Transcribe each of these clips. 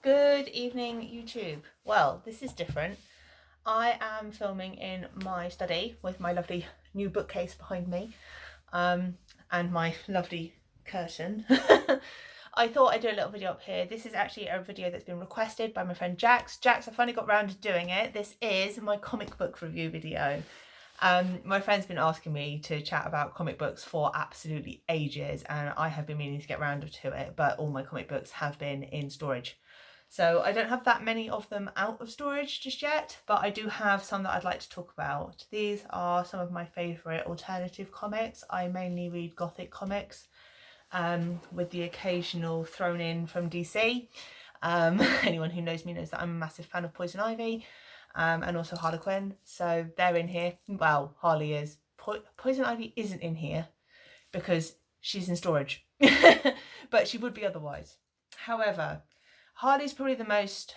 Good evening, YouTube. Well, this is different. I am filming in my study with my lovely new bookcase behind me and my lovely curtain. I thought I'd do a little video up here. This is actually a video that's been requested by my friend Jax. Jax, I finally got round to doing it. This is my comic book review video. My friend's been asking me to chat about comic books for absolutely ages, and I have been meaning to get round to it, but all my comic books have been in storage. So I don't have that many of them out of storage just yet, but I do have some that I'd like to talk about. These are some of my favourite alternative comics. I mainly read Gothic comics, with the occasional thrown in from DC. Anyone who knows me knows that I'm a massive fan of Poison Ivy, and also Harley Quinn. So they're in here. Well, Harley is. Poison Ivy isn't in here because she's in storage, but she would be otherwise. However, Harley's probably the most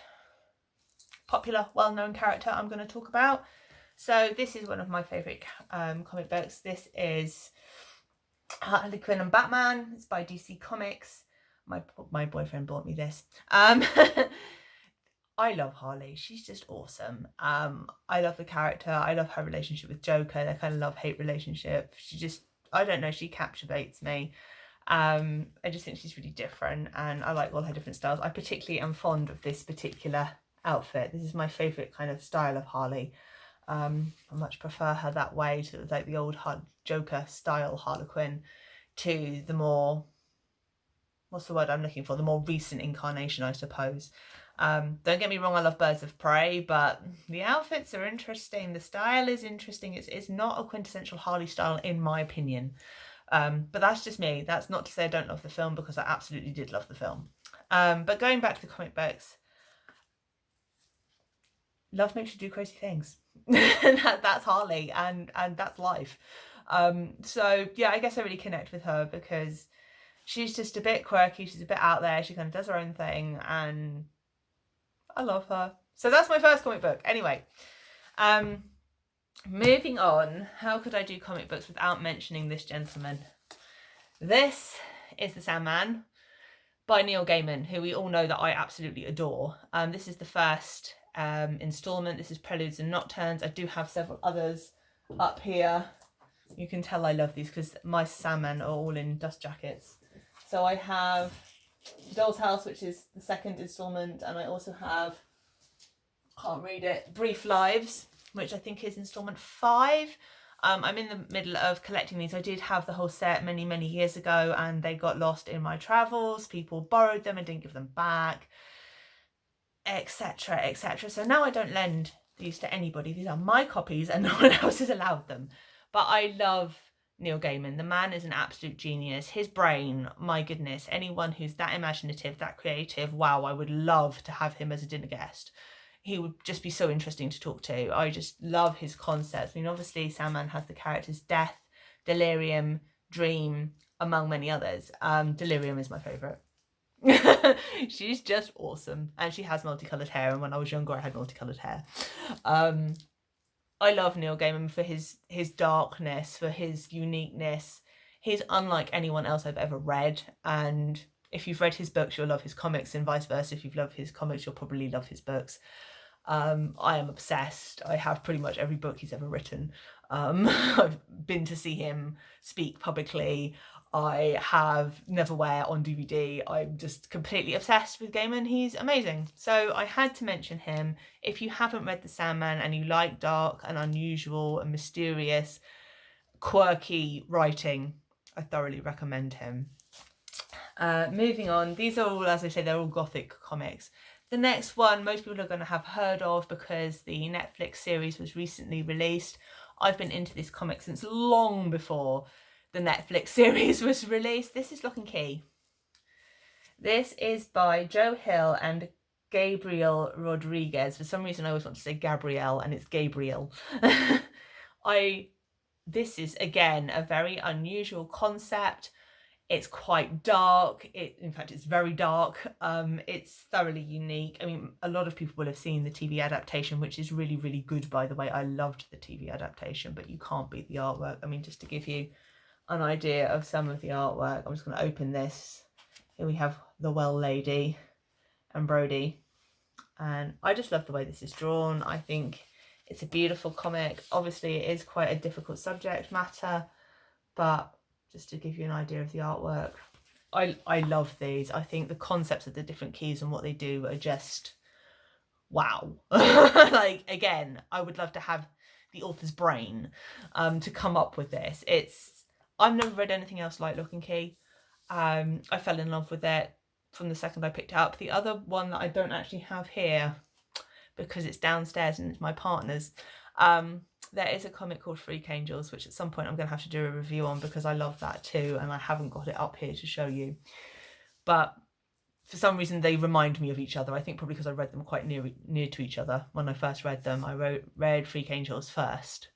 popular, well-known character I'm going to talk about. So this is one of my favourite comic books. This is Harley Quinn and Batman. It's by DC Comics. My boyfriend bought me this. I love Harley. She's just awesome. I love the character. I love her relationship with Joker. Their kind of love-hate relationship. She just, I don't know, she captivates me. I just think she's really different, and I like all her different styles. I particularly am fond of this particular outfit. This is my favourite kind of style of Harley. I much prefer her that way, sort of like the old Joker style Harlequin, to the more, what's the word I'm looking for, the more recent incarnation, I suppose. Don't get me wrong, I love Birds of Prey, but the outfits are interesting, the style is interesting. It's not a quintessential Harley style in my opinion. But that's just me. That's not to say I don't love the film, because I absolutely did love the film. But going back to the comic books, love makes you do crazy things. That's Harley, and that's life. So yeah, I guess I really connect with her because she's just a bit quirky. She's a bit out there. She kind of does her own thing, and I love her. So that's my first comic book. Anyway, moving on, how could I do comic books without mentioning this gentleman? This is The Sandman by Neil Gaiman, who we all know that I absolutely adore. This is the first instalment. This is Preludes and Nocturnes. I do have several others up here. You can tell I love these because my Sandman are all in dust jackets. So I have Doll's House, which is the second instalment, and I also have, can't read it, Brief Lives, which I think is instalment 5. I'm in the middle of collecting these. I did have the whole set many years ago, and they got lost in my travels. People borrowed them and didn't give them back, etc, etc. So now I don't lend these to anybody. These are my copies and no one else is allowed them. But I love Neil Gaiman. The man is an absolute genius. His brain, my goodness, anyone who's that imaginative, that creative, wow, I would love to have him as a dinner guest. He would just be so interesting to talk to. I just love his concepts. I mean, obviously Sandman has the characters Death, Delirium, Dream, among many others. Delirium is my favourite. She's just awesome, and she has multicoloured hair, and when I was younger I had multicoloured hair. I love Neil Gaiman for his darkness, for his uniqueness. He's unlike anyone else I've ever read, and if you've read his books you'll love his comics, and vice versa. If you've loved his comics you'll probably love his books. I am obsessed. I have pretty much every book he's ever written. I've been to see him speak publicly. I have Neverwhere on DVD. I'm just completely obsessed with Gaiman. He's amazing. So I had to mention him. If you haven't read The Sandman and you like dark and unusual and mysterious, quirky writing, I thoroughly recommend him. Moving on, these are all, as I say, they're all Gothic comics. The next one most people are going to have heard of because the Netflix series was recently released. I've been into this comic since long before the Netflix series was released. This is Lock and Key. This is by Joe Hill and Gabriel Rodriguez. For some reason I always want to say Gabrielle, and it's Gabriel. This is, again, a very unusual concept. It's quite dark. In fact, it's very dark. It's thoroughly unique. I mean, a lot of people will have seen the TV adaptation, which is really good, by the way. I loved the TV adaptation, but you can't beat the artwork. I mean, just to give you an idea of some of the artwork, I'm just going to open this. Here we have the Well Lady, and Brody. And I just love the way this is drawn. I think it's a beautiful comic. Obviously, it is quite a difficult subject matter, but just to give you an idea of the artwork, I love these. I think the concepts of the different keys and what they do are just wow. Like, again, I would love to have the author's brain to come up with this. I've never read anything else like Lock and Key. I fell in love with it from the second I picked it up. The other one that I don't actually have here because it's downstairs and it's my partner's, there is a comic called Freak Angels, which at some point I'm going to have to do a review on because I love that too, and I haven't got it up here to show you. But for some reason they remind me of each other. I think probably because I read them quite near to each other when I first read them. I read Freak Angels first.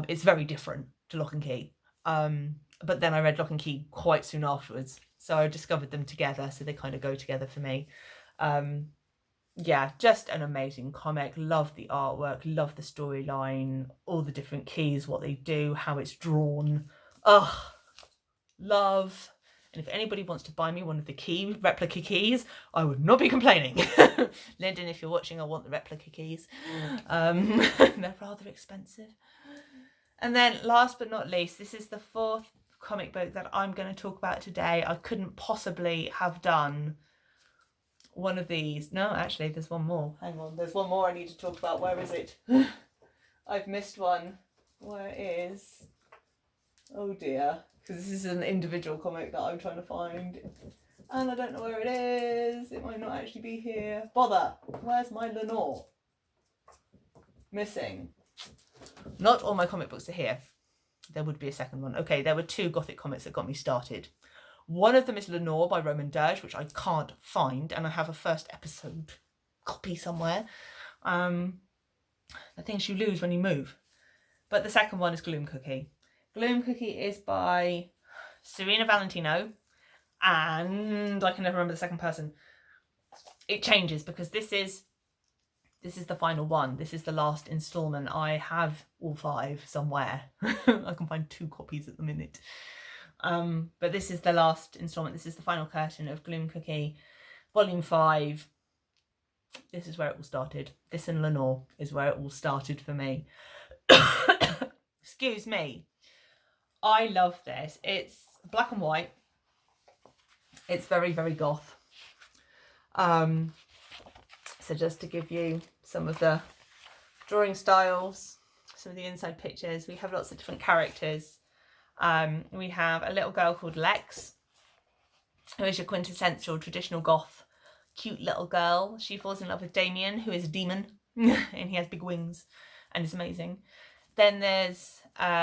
It's very different to Lock and Key. But then I read Lock and Key quite soon afterwards. So I discovered them together, so they kind of go together for me. Yeah, just an amazing comic. Love the artwork, love the storyline, all the different keys, what they do, how it's drawn. Ugh, love. And if anybody wants to buy me one of the replica keys, I would not be complaining. Lyndon, if you're watching, I want the replica keys. They're rather expensive. And then last but not least, this is the fourth comic book that I'm going to talk about today. I couldn't possibly have done one of these. No, actually, there's one more. Hang on, there's one more I need to talk about. Where is it? I've missed one. Where is... Oh dear. Because this is an individual comic that I'm trying to find. And I don't know where it is. It might not actually be here. Bother. Where's my Lenore? Missing. Not all my comic books are here. There would be a second one. Okay, there were two Gothic comics that got me started. One of them is Lenore by Roman Dirge, which I can't find, and I have a first episode copy somewhere. The things you lose when you move. But the second one is Gloom Cookie. Gloom Cookie is by Serena Valentino, and I can never remember the second person. It changes because this is the final one. This is the last installment. I have all 5 somewhere. I can find 2 copies at the minute. But this is the last installment. This is the final curtain of Gloom Cookie, Volume 5. This is where it all started. This and Lenore is where it all started for me. Excuse me. I love this. It's black and white. It's very, very goth. So just to give you some of the drawing styles, some of the inside pictures, we have lots of different characters. We have a little girl called Lex, who is your quintessential traditional goth, cute little girl. She falls in love with Damien, who is a demon, and he has big wings and is amazing. Then there's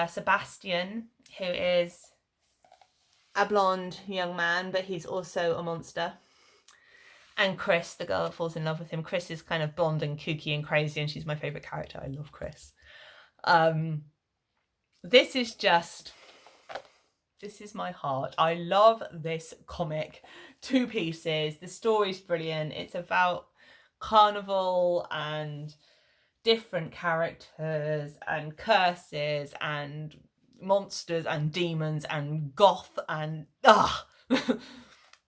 Sebastian, who is a blonde young man, but he's also a monster. And Chris, the girl that falls in love with him. Chris is kind of blonde and kooky and crazy, and she's my favourite character. I love Chris. This is my heart. I love this comic. 2 pieces. The story's brilliant. It's about carnival and different characters and curses and monsters and demons and goth and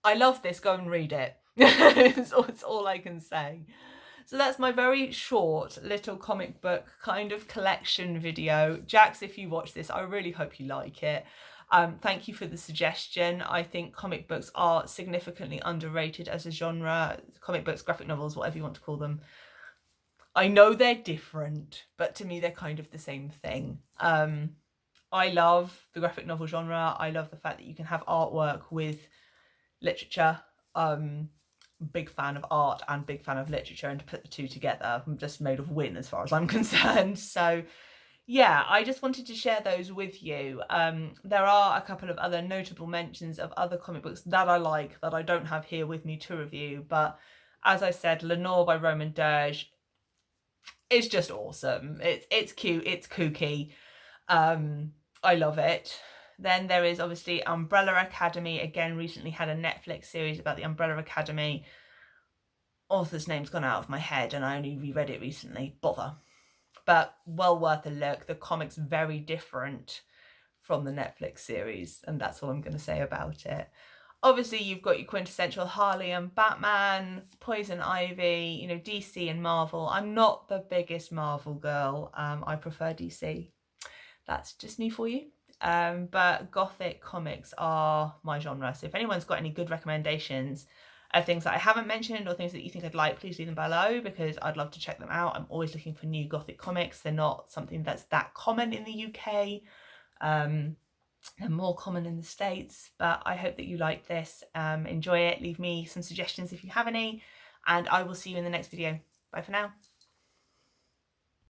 I love this. Go and read it. It's all I can say. So that's my very short little comic book kind of collection video. Jax, if you watch this, I really hope you like it. Thank you for the suggestion. I think comic books are significantly underrated as a genre. Comic books, graphic novels, whatever you want to call them. I know they're different, but to me they're kind of the same thing. I love the graphic novel genre. I love the fact that you can have artwork with literature. Big fan of art and big fan of literature, and to put the two together, I'm just made of win as far as I'm concerned. So yeah, I just wanted to share those with you. There are a couple of other notable mentions of other comic books that I like that I don't have here with me to review, but as I said, Lenore by Roman Dirge is just awesome. It's cute, it's kooky. I love it. Then there is obviously Umbrella Academy. Again, recently had a Netflix series about the Umbrella Academy. Author's name's gone out of my head and I only reread it recently. Bother. But well worth a look. The comic's very different from the Netflix series, and that's all I'm going to say about it. Obviously, you've got your quintessential Harley and Batman, Poison Ivy, you know, DC and Marvel. I'm not the biggest Marvel girl. I prefer DC. That's just me for you. But Gothic comics are my genre. So if anyone's got any good recommendations of things that I haven't mentioned or things that you think I'd like, please leave them below because I'd love to check them out. I'm always looking for new Gothic comics. They're not something that's that common in the UK. They're more common in the States, but I hope that you like this. Enjoy it. Leave me some suggestions if you have any, and I will see you in the next video. Bye for now.